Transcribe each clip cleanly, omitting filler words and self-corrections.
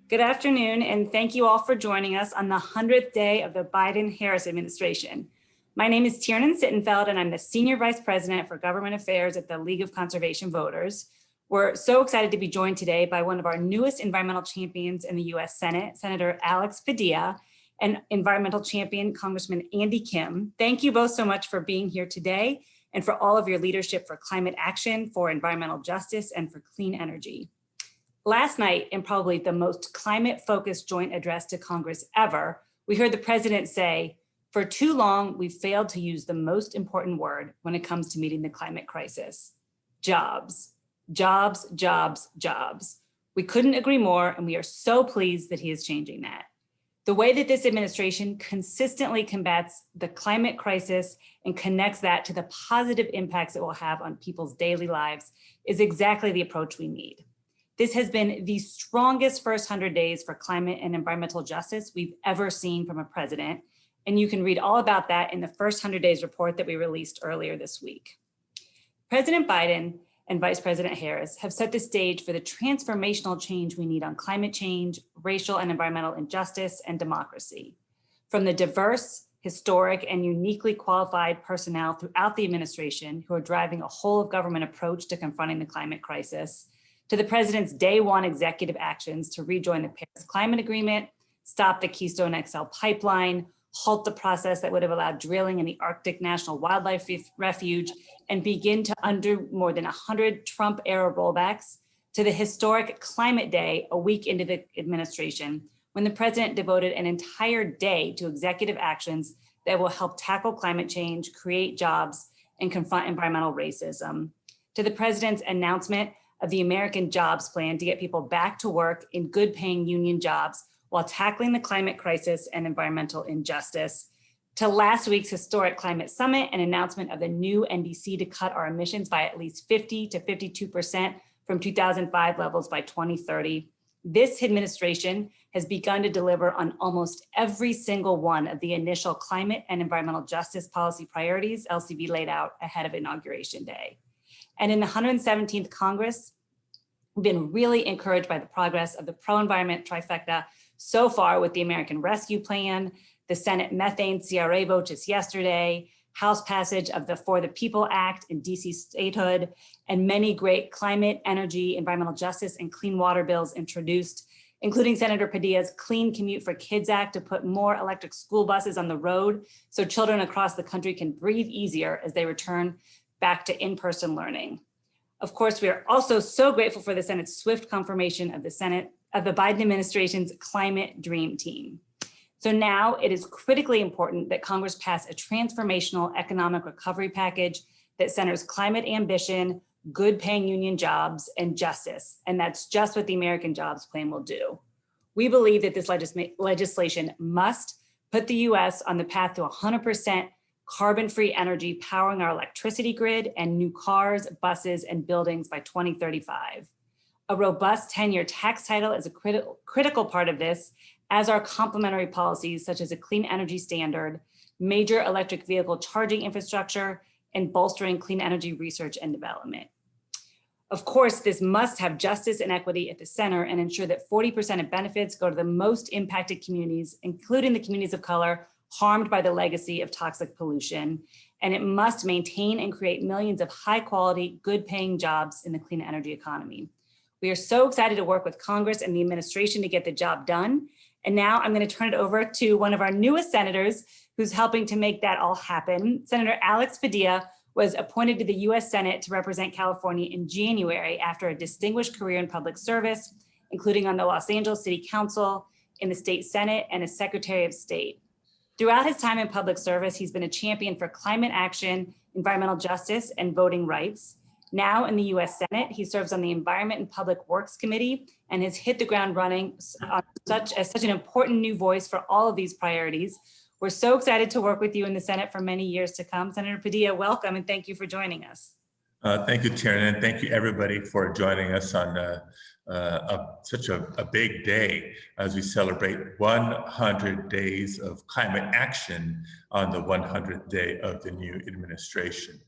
Good afternoon, and thank you all for joining us on the 100th day of the Biden-Harris administration. My name is Tiernan Sittenfeld, and I'm the Senior Vice President for Government Affairs at the League of Conservation Voters. We're so excited to be joined today by one of our newest environmental champions in the U.S. Senate, Senator Alex Padilla, and environmental champion, Congressman Andy Kim. Thank you both so much for being here today and for all of your leadership for climate action, for environmental justice, and for clean energy. Last night, in probably the most climate-focused joint address to Congress ever, we heard the president say, "For too long, we've failed to use the most important word when it comes to meeting the climate crisis: jobs. Jobs, jobs, jobs." We couldn't agree more, and we are so pleased that he is changing that. The way that this administration consistently combats the climate crisis and connects that to the positive impacts it will have on people's daily lives is exactly the approach we need. This has been the strongest first 100 days for climate and environmental justice we've ever seen from a president, and you can read all about that in the first 100 days report that we released earlier this week. President Biden and Vice President Harris have set the stage for the transformational change we need on climate change, racial and environmental injustice, and democracy. From the diverse, historic, and uniquely qualified personnel throughout the administration who are driving a whole of government approach to confronting the climate crisis, to the president's day one executive actions to rejoin the Paris Climate Agreement, stop the Keystone XL pipeline, halt the process that would have allowed drilling in the Arctic National Wildlife Refuge, and begin to undo more than 100 Trump-era rollbacks, to the historic Climate Day a week into the administration, when the president devoted an entire day to executive actions that will help tackle climate change, create jobs, and confront environmental racism, to the president's announcement of the American Jobs Plan to get people back to work in good-paying union jobs while tackling the climate crisis and environmental injustice, to last week's historic climate summit and announcement of the new NDC to cut our emissions by at least 50 to 52% from 2005 levels by 2030. This administration has begun to deliver on almost every single one of the initial climate and environmental justice policy priorities LCV laid out ahead of Inauguration Day. And in the 117th Congress, we've been really encouraged by the progress of the pro-environment trifecta so far with the American Rescue Plan, the Senate methane CRA vote just yesterday, House passage of the For the People Act in DC statehood, and many great climate, energy, environmental justice, and clean water bills introduced, including Senator Padilla's Clean Commute for Kids Act to put more electric school buses on the road so children across the country can breathe easier as they return back to in-person learning. Of course, we are also so grateful for the Senate's swift confirmation of the Biden administration's climate dream team. So now it is critically important that Congress pass a transformational economic recovery package that centers climate ambition, good paying union jobs, and justice. And that's just what the American Jobs Plan will do. We believe that this legislation must put the US on the path to 100% carbon-free energy powering our electricity grid and new cars, buses, and buildings by 2035. A robust 10-year tax title is a critical part of this, as are complementary policies such as a clean energy standard, major electric vehicle charging infrastructure, and bolstering clean energy research and development. Of course, this must have justice and equity at the center and ensure that 40% of benefits go to the most impacted communities, including the communities of color harmed by the legacy of toxic pollution. And it must maintain and create millions of high quality, good paying jobs in the clean energy economy. We are so excited to work with Congress and the administration to get the job done. And now I'm going to turn it over to one of our newest senators who's helping to make that all happen. Senator Alex Padilla was appointed to the US Senate to represent California in January after a distinguished career in public service, including on the Los Angeles City Council, in the state Senate, and as Secretary of State. Throughout his time in public service, he's been a champion for climate action, environmental justice, and voting rights. Now in the US Senate, he serves on the Environment and Public Works Committee and has hit the ground running as such an important new voice for all of these priorities. We're so excited to work with you in the Senate for many years to come. Senator Padilla, welcome, and thank you for joining us. Thank you, Tiernan, and thank you everybody for joining us on such a big day as we celebrate 100 days of climate action on the 100th day of the new administration.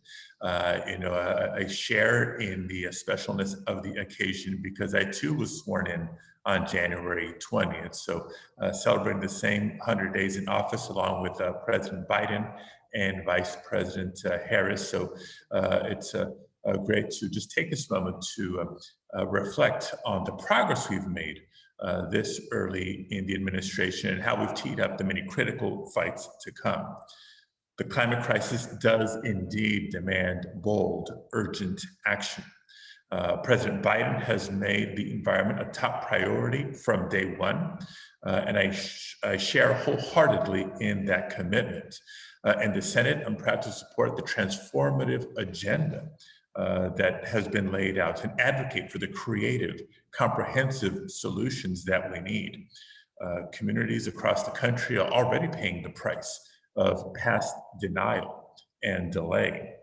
I share in the specialness of the occasion because I too was sworn in on January 20th. So celebrating the same 100 days in office along with President Biden and Vice President Harris. So it's great to just take this moment to reflect on the progress we've made this early in the administration and how we've teed up the many critical fights to come. The climate crisis does indeed demand bold, urgent action. President Biden has made the environment a top priority from day one, and I share wholeheartedly in that commitment. In the Senate, I'm proud to support the transformative agenda that has been laid out and advocate for the creative, comprehensive solutions that we need. Communities across the country are already paying the price of past denial and delay.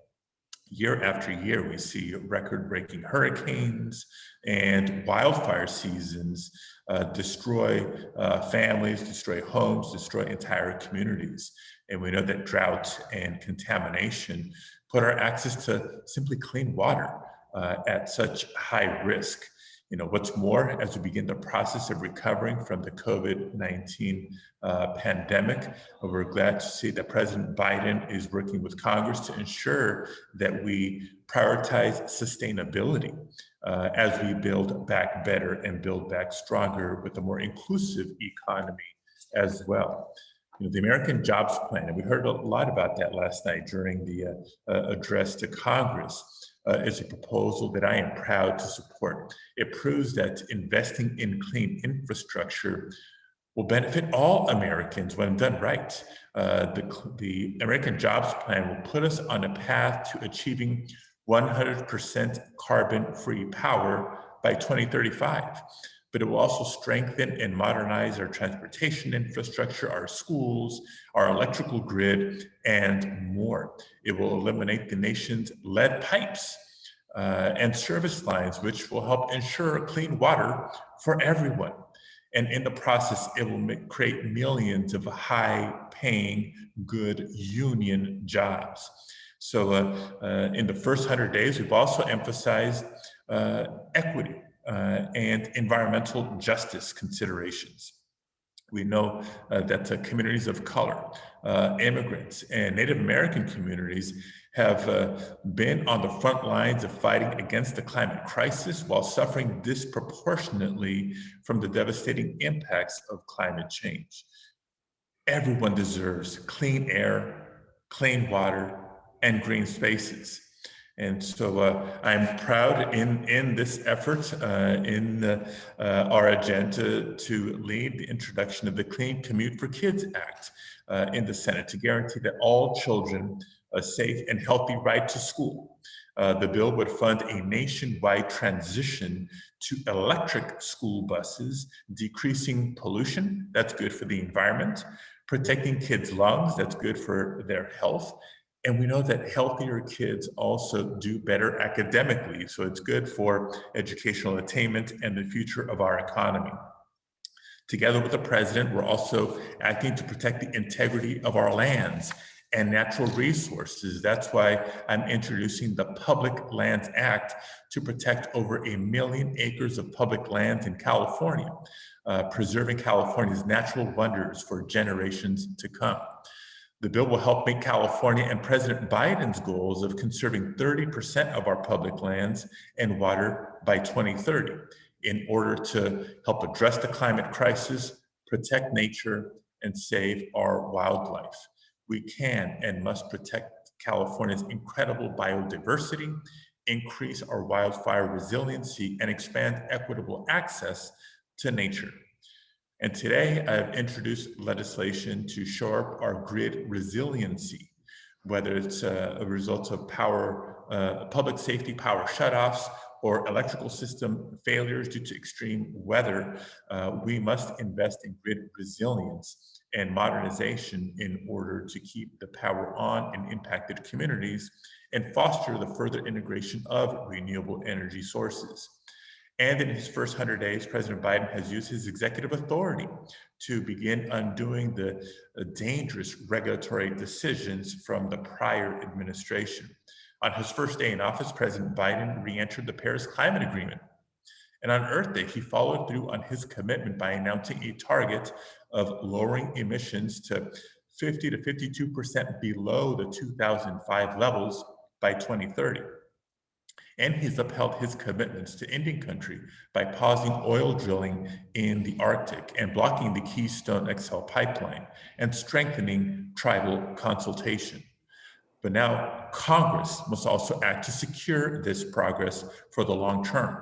Year after year, we see record-breaking hurricanes and wildfire seasons destroy families, destroy homes, destroy entire communities. And we know that drought and contamination put our access to simply clean water at such high risk. What's more, as we begin the process of recovering from the COVID-19 pandemic, we're glad to see that President Biden is working with Congress to ensure that we prioritize sustainability as we build back better and build back stronger with a more inclusive economy as well. The American Jobs Plan, and we heard a lot about that last night during the address to Congress, is a proposal that I am proud to support. It proves that investing in clean infrastructure will benefit all Americans when done right. The American Jobs Plan will put us on a path to achieving 100% carbon-free power by 2035. But it will also strengthen and modernize our transportation infrastructure, our schools, our electrical grid, and more. It will eliminate the nation's lead pipes and service lines, which will help ensure clean water for everyone. And in the process, it will create millions of high-paying, good union jobs. So in the first 100 days, we've also emphasized equity and environmental justice considerations. We know that communities of color, immigrants, and Native American communities have been on the front lines of fighting against the climate crisis while suffering disproportionately from the devastating impacts of climate change. Everyone deserves clean air, clean water, and green spaces. And so I'm proud in this effort in our agenda to lead the introduction of the Clean Commute for Kids Act in the Senate to guarantee that all children a safe and healthy ride to school. The bill would fund a nationwide transition to electric school buses, decreasing pollution, that's good for the environment, protecting kids' lungs, that's good for their health. And we know that healthier kids also do better academically, so it's good for educational attainment and the future of our economy. Together with the president, we're also acting to protect the integrity of our lands and natural resources. That's why I'm introducing the Public Lands Act to protect over 1 million acres of public lands in California, preserving California's natural wonders for generations to come. The bill will help make California and President Biden's goals of conserving 30% of our public lands and water by 2030 in order to help address the climate crisis, protect nature, and save our wildlife. We can and must protect California's incredible biodiversity, increase our wildfire resiliency, and expand equitable access to nature. And today, I've introduced legislation to shore up our grid resiliency, whether it's a result of public safety power shutoffs or electrical system failures due to extreme weather. We must invest in grid resilience and modernization in order to keep the power on in impacted communities and foster the further integration of renewable energy sources. And in his first 100 days, President Biden has used his executive authority to begin undoing the dangerous regulatory decisions from the prior administration. On his first day in office, President Biden re-entered the Paris Climate Agreement. And on Earth Day, he followed through on his commitment by announcing a target of lowering emissions to 50 to 52% below the 2005 levels by 2030. And he's upheld his commitments to Indian country by pausing oil drilling in the Arctic and blocking the Keystone XL pipeline and strengthening tribal consultation. But now Congress must also act to secure this progress for the long term.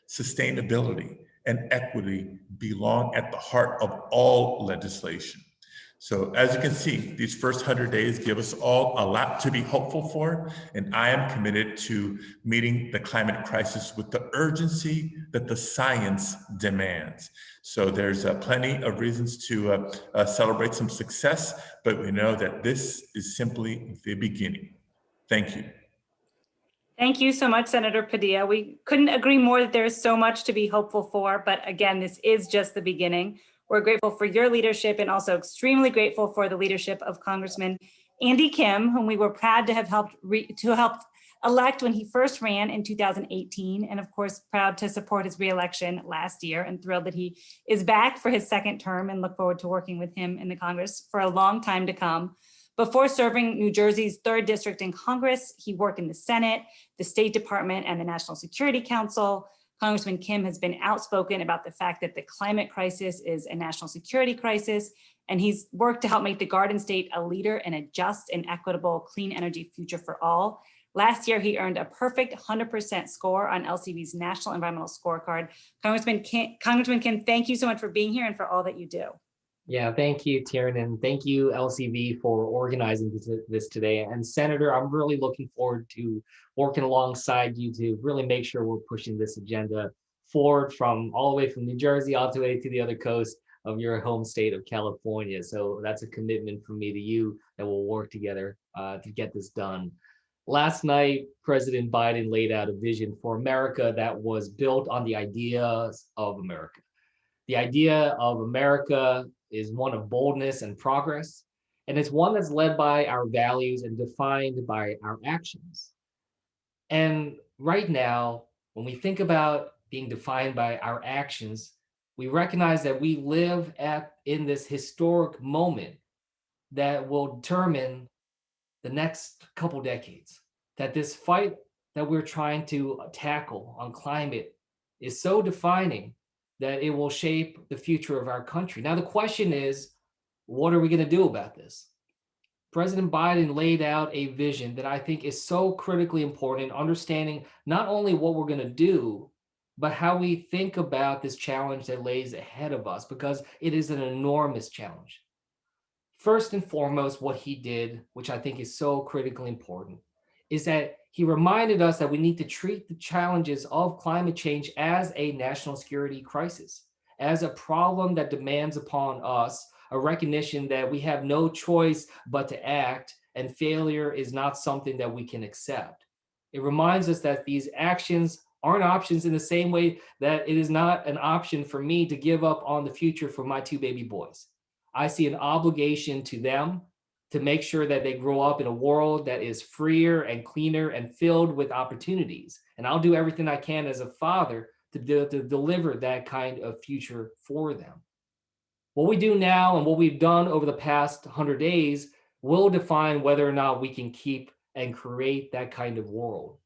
Sustainability and equity belong at the heart of all legislation. So as you can see, these first 100 days give us all a lot to be hopeful for, and I am committed to meeting the climate crisis with the urgency that the science demands. So there's plenty of reasons to celebrate some success, but we know that this is simply the beginning. Thank you. Thank you so much, Senator Padilla. We couldn't agree more that there is so much to be hopeful for, but again, this is just the beginning. We're grateful for your leadership and also extremely grateful for the leadership of Congressman Andy Kim, whom we were proud to have helped elect when he first ran in 2018, and of course, proud to support his reelection last year and thrilled that he is back for his second term and look forward to working with him in the Congress for a long time to come. Before serving New Jersey's 3rd District in Congress, he worked in the Senate, the State Department, and the National Security Council. Congressman Kim has been outspoken about the fact that the climate crisis is a national security crisis, and he's worked to help make the Garden State a leader in a just and equitable clean energy future for all. Last year, he earned a perfect 100% score on LCV's National Environmental Scorecard. Congressman Kim, thank you so much for being here and for all that you do. Yeah, thank you, Tiernan. Thank you, LCV, for organizing this today. And Senator, I'm really looking forward to working alongside you to really make sure we're pushing this agenda forward from all the way from New Jersey all the way to the other coast of your home state of California. So that's a commitment from me to you that we'll work together to get this done. Last night, President Biden laid out a vision for America that was built on the ideas of America. The idea of America is one of boldness and progress, and it's one that's led by our values and defined by our actions. And right now, when we think about being defined by our actions, we recognize that we live in this historic moment that will determine the next couple decades, that this fight that we're trying to tackle on climate is so defining that it will shape the future of our country. Now, the question is, what are we going to do about this? President Biden laid out a vision that I think is so critically important in understanding not only what we're going to do, but how we think about this challenge that lays ahead of us, because it is an enormous challenge. First and foremost, what he did, which I think is so critically important, is that he reminded us that we need to treat the challenges of climate change as a national security crisis, as a problem that demands upon us a recognition that we have no choice but to act, and failure is not something that we can accept. It reminds us that these actions aren't options in the same way that it is not an option for me to give up on the future for my 2 baby boys. I see an obligation to them to make sure that they grow up in a world that is freer and cleaner and filled with opportunities. And I'll do everything I can as a father to deliver that kind of future for them. What we do now and what we've done over the past 100 days will define whether or not we can keep and create that kind of world.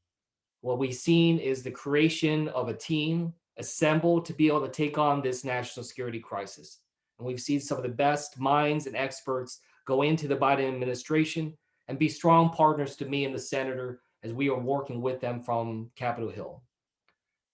What we've seen is the creation of a team assembled to be able to take on this national security crisis. And we've seen some of the best minds and experts go into the Biden administration and be strong partners to me and the senator as we are working with them from Capitol Hill.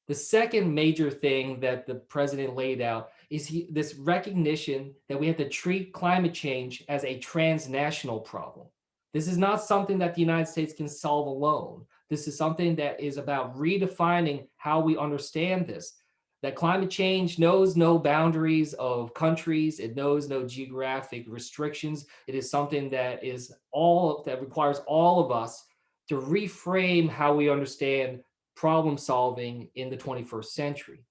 The second major thing that the president laid out is this recognition that we have to treat climate change as a transnational problem. This is not something that the United States can solve alone. This is something that is about redefining how we understand this. That climate change knows no boundaries of countries. It knows no geographic restrictions. It is something that requires all of us to reframe how we understand problem solving in the 21st century.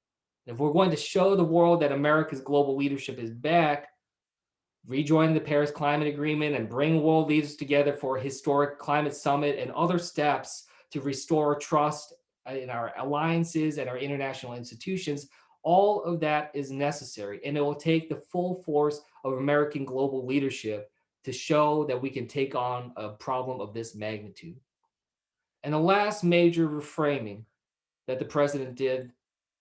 If we're going to show the world that America's global leadership is back, rejoin the Paris Climate Agreement and bring world leaders together for a historic climate summit and other steps to restore trust in our alliances and our international institutions, all of that is necessary. And it will take the full force of American global leadership to show that we can take on a problem of this magnitude. And the last major reframing that the president did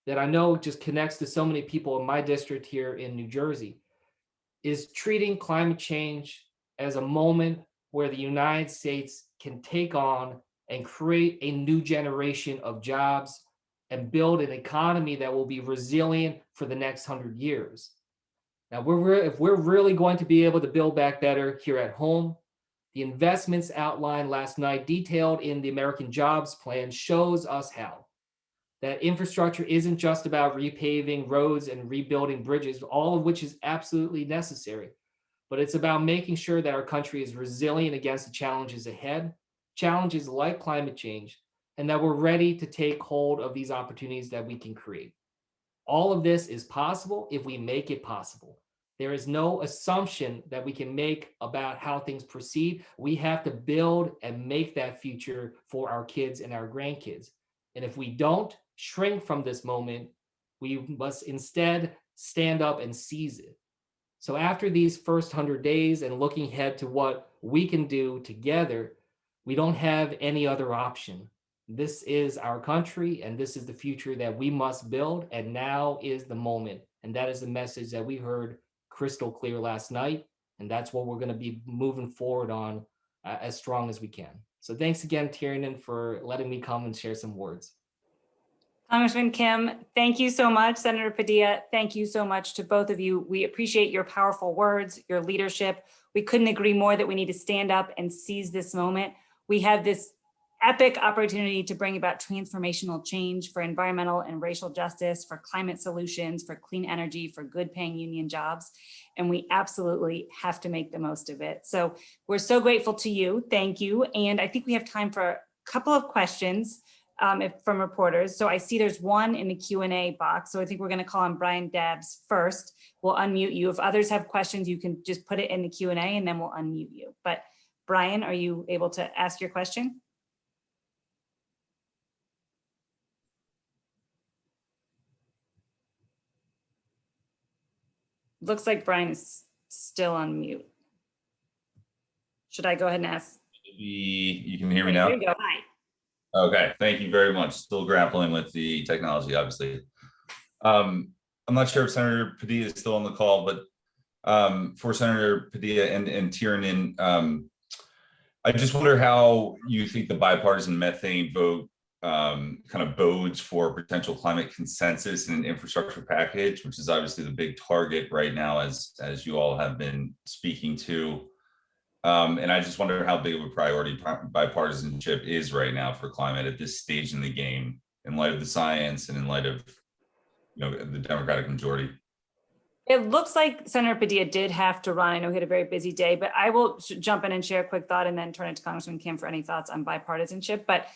that I know just connects to so many people in my district here in New Jersey is treating climate change as a moment where the United States can take on and create a new generation of jobs and build an economy that will be resilient for the next 100 years. Now, if we're really going to be able to build back better here at home, the investments outlined last night, detailed in the American Jobs Plan, shows us how. That infrastructure isn't just about repaving roads and rebuilding bridges, all of which is absolutely necessary, but it's about making sure that our country is resilient against the challenges ahead, challenges like climate change, and that we're ready to take hold of these opportunities that we can create. All of this is possible if we make it possible. There is no assumption that we can make about how things proceed. We have to build and make that future for our kids and our grandkids. And if we don't shrink from this moment, we must instead stand up and seize it. So after these first 100 days and looking ahead to what we can do together, we don't have any other option. This is our country, and this is the future that we must build, and now is the moment. And that is the message that we heard crystal clear last night, and that's what we're going to be moving forward on as strong as we can. So thanks again, Tiernan, for letting me come and share some words. Congressman Kim, thank you so much. Senator Padilla, thank you so much to both of you. We appreciate your powerful words, your leadership. We couldn't agree more that we need to stand up and seize this moment. We have this epic opportunity to bring about transformational change for environmental and racial justice, for climate solutions, for clean energy, for good paying union jobs. And we absolutely have to make the most of it. So we're so grateful to you. Thank you. And I think we have time for a couple of questions from reporters. So I see there's one in the Q&A box. So I think we're going to call on Brian Dabbs first. We'll unmute you. If others have questions, you can just put it in the Q&A and then we'll unmute you. But Brian, are you able to ask your question? Looks like Brian is still on mute. Should I go ahead and ask? You can hear me now? There you go. Hi. Okay, thank you very much. Still grappling with the technology, obviously. I'm not sure if Senator Padilla is still on the call, but for Senator Padilla and Tiernan, I just wonder how you think the bipartisan methane vote kind of bodes for potential climate consensus and an infrastructure package, which is obviously the big target right now, as you all have been speaking to. And I just wonder how big of a priority bipartisanship is right now for climate at this stage in the game, in light of the science and in light of the Democratic majority. It looks like Senator Padilla did have to run. I know he had a very busy day, but I will jump in and share a quick thought and then turn it to Congressman Kim for any thoughts on bipartisanship. But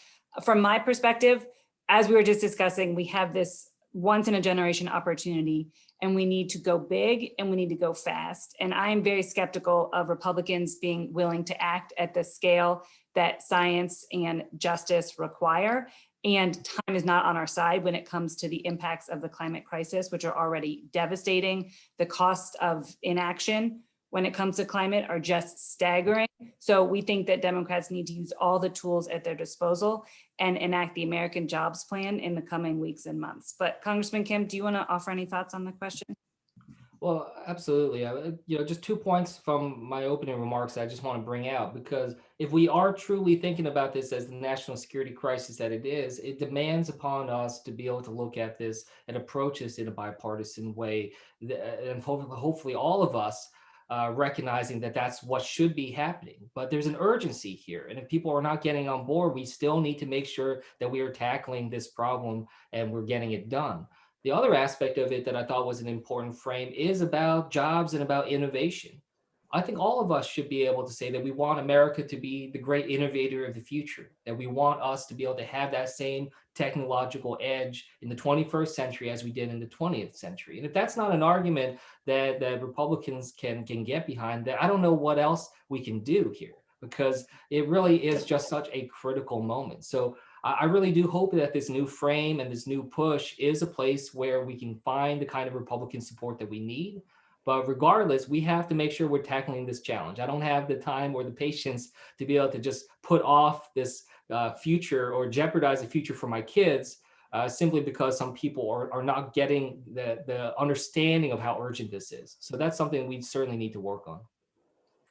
from my perspective, as we were just discussing, we have this once in a generation opportunity and we need to go big and we need to go fast. And I am very skeptical of Republicans being willing to act at the scale that science and justice require. And time is not on our side when it comes to the impacts of the climate crisis, which are already devastating. The cost of inaction when it comes to climate are just staggering. So we think that Democrats need to use all the tools at their disposal and enact the American Jobs Plan in the coming weeks and months. But Congressman Kim, do you want to offer any thoughts on the question? Well, absolutely. Just 2 points from my opening remarks I just want to bring out, because if we are truly thinking about this as the national security crisis that it is, it demands upon us to be able to look at this and approach this in a bipartisan way. And hopefully all of us recognizing that that's what should be happening. But there's an urgency here. And if people are not getting on board, we still need to make sure that we are tackling this problem and we're getting it done. The other aspect of it that I thought was an important frame is about jobs and about innovation. I think all of us should be able to say that we want America to be the great innovator of the future, that we want us to be able to have that same technological edge in the 21st century as we did in the 20th century. And if that's not an argument that Republicans can get behind, that I don't know what else we can do here, because it really is just such a critical moment. So I really do hope that this new frame and this new push is a place where we can find the kind of Republican support that we need. But regardless, we have to make sure we're tackling this challenge. I don't have the time or the patience to be able to just put off this future or jeopardize the future for my kids simply because some people are not getting the understanding of how urgent this is. So that's something we certainly need to work on.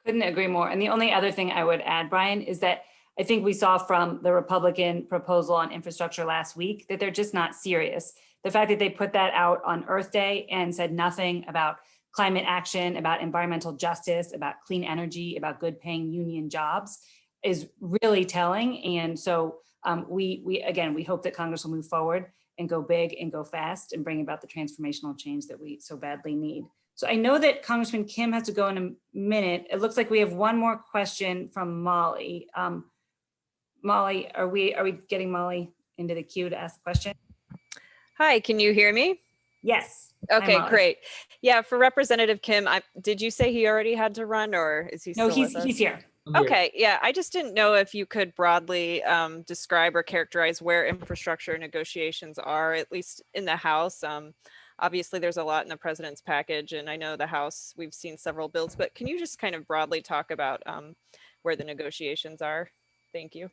Couldn't agree more. And the only other thing I would add, Brian, is that I think we saw from the Republican proposal on infrastructure last week that they're just not serious. The fact that they put that out on Earth Day and said nothing about climate action, about environmental justice, about clean energy, about good paying union jobs is really telling. And so we hope that Congress will move forward and go big and go fast and bring about the transformational change that we so badly need. So I know that Congressman Kim has to go in a minute. It looks like we have one more question from Molly. Molly, are we getting Molly into the queue to ask a question? Hi, can you hear me? Yes. Hi, Okay, Molly. great. Yeah, for Representative Kim, did you say he already had to run, or is he still No, he's with us? he's here. Okay, yeah, I just didn't know if you could broadly describe or characterize where infrastructure negotiations are, at least in the House. Obviously, there's a lot in the president's package, and I know the House, we've seen several bills, but can you just kind of broadly talk about where the negotiations are? Thank you.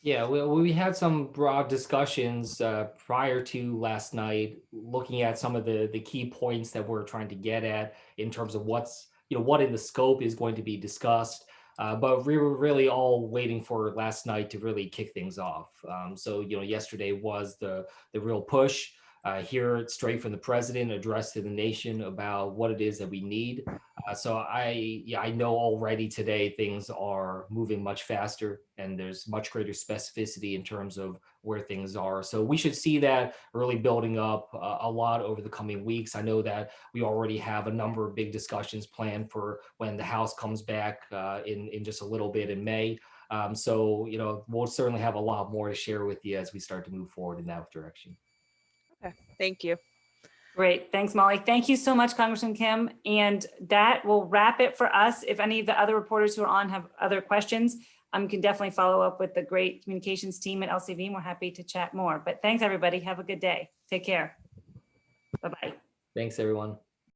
Yeah, we had some broad discussions prior to last night, looking at some of the key points that we're trying to get at in terms of what in the scope is going to be discussed. But we were really all waiting for last night to really kick things off. So yesterday was the real push. Hear it straight from the president, addressed to the nation about what it is that we need. So I know already today things are moving much faster and there's much greater specificity in terms of where things are. So we should see that really building up a lot over the coming weeks. I know that we already have a number of big discussions planned for when the House comes back in just a little bit in May. So we'll certainly have a lot more to share with you as we start to move forward in that direction. Okay, thank you. Great. Thanks, Molly. Thank you so much, Congressman Kim. And that will wrap it for us. If any of the other reporters who are on have other questions, can definitely follow up with the great communications team at LCV, and we're happy to chat more. But thanks, everybody. Have a good day. Take care. Bye-bye. Thanks, everyone.